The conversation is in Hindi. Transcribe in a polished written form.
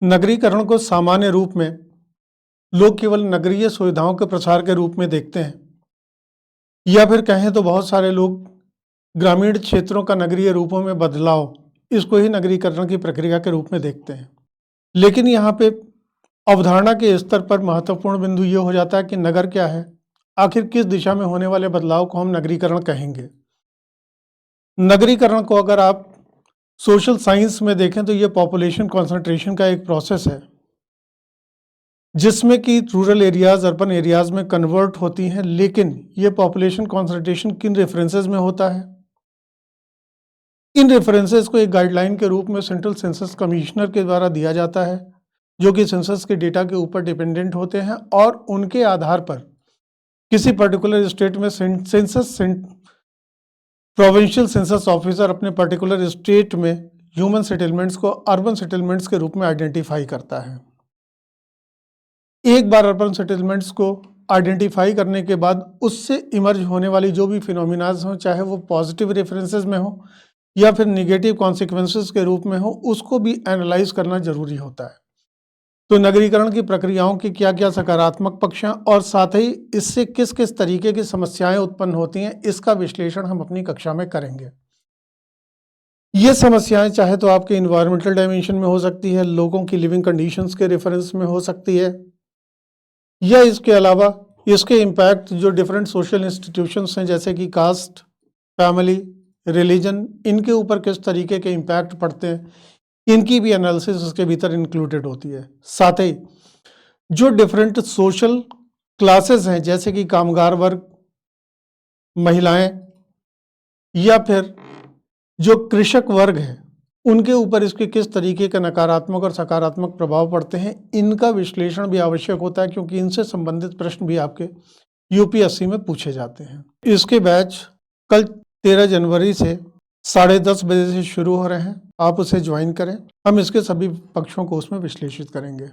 नगरीकरण को सामान्य रूप में लोग केवल नगरीय सुविधाओं के प्रसार के रूप में देखते हैं, या फिर कहें तो बहुत सारे लोग ग्रामीण क्षेत्रों का नगरीय रूपों में बदलाव, इसको ही नगरीकरण की प्रक्रिया के रूप में देखते हैं। लेकिन यहाँ पे अवधारणा के स्तर पर महत्वपूर्ण बिंदु ये हो जाता है कि नगर क्या है, आखिर किस दिशा में होने वाले बदलाव को हम नगरीकरण कहेंगे। नगरीकरण को अगर आप सोशल साइंस में देखें तो ये पॉपुलेशन कॉन्सेंट्रेशन का एक प्रोसेस है, जिसमें कि रूरल एरियाज अर्बन एरियाज में कन्वर्ट होती हैं। लेकिन ये पॉपुलेशन कॉन्सेंट्रेशन किन रेफरेंसेस में होता है? इन रेफरेंसेस को एक गाइडलाइन के रूप में सेंट्रल सेंसस कमिश्नर के द्वारा दिया जाता है, जो कि सेंसस के डेटा के ऊपर डिपेंडेंट होते हैं और उनके आधार पर किसी पर्टिकुलर स्टेट में प्रोविंशियल सेंसस ऑफिसर अपने पर्टिकुलर स्टेट में ह्यूमन सेटलमेंट्स को अर्बन सेटलमेंट्स के रूप में आइडेंटिफाई करता है। एक बार अर्बन सेटलमेंट्स को आइडेंटिफाई करने के बाद उससे इमर्ज होने वाली जो भी फिनोमिनाज हों, चाहे वो पॉजिटिव रेफरेंसेस में हो या फिर निगेटिव कॉन्सिक्वेंसेस के रूप में हो, उसको भी एनालाइज करना जरूरी होता है। तो नगरीकरण की प्रक्रियाओं की क्या क्या सकारात्मक पक्ष हैं और साथ ही इससे किस किस तरीके की समस्याएं उत्पन्न होती हैं, इसका विश्लेषण हम अपनी कक्षा में करेंगे। ये समस्याएं चाहे तो आपके इन्वायरमेंटल डायमेंशन में हो सकती है, लोगों की लिविंग कंडीशंस के रेफरेंस में हो सकती है, या इसके अलावा इसके इम्पैक्ट जो डिफरेंट सोशल इंस्टीट्यूशंस हैं जैसे कि कास्ट, फैमिली, रिलीजन, इनके ऊपर किस तरीके के इम्पैक्ट पड़ते हैं, इनकी भी एनालिसिस उसके भीतर इंक्लूडेड होती है। साथ ही जो डिफरेंट सोशल क्लासेस हैं जैसे कि कामगार वर्ग, महिलाएं या फिर जो कृषक वर्ग है, उनके ऊपर इसके किस तरीके का नकारात्मक और सकारात्मक प्रभाव पड़ते हैं, इनका विश्लेषण भी आवश्यक होता है, क्योंकि इनसे संबंधित प्रश्न भी आपके यूपीएससी में पूछे जाते हैं। इसके बैच कल 13 जनवरी से 10:30 बजे से शुरू हो रहे हैं, आप उसे ज्वाइन करें। हम इसके सभी पक्षों को उसमें विश्लेषित करेंगे।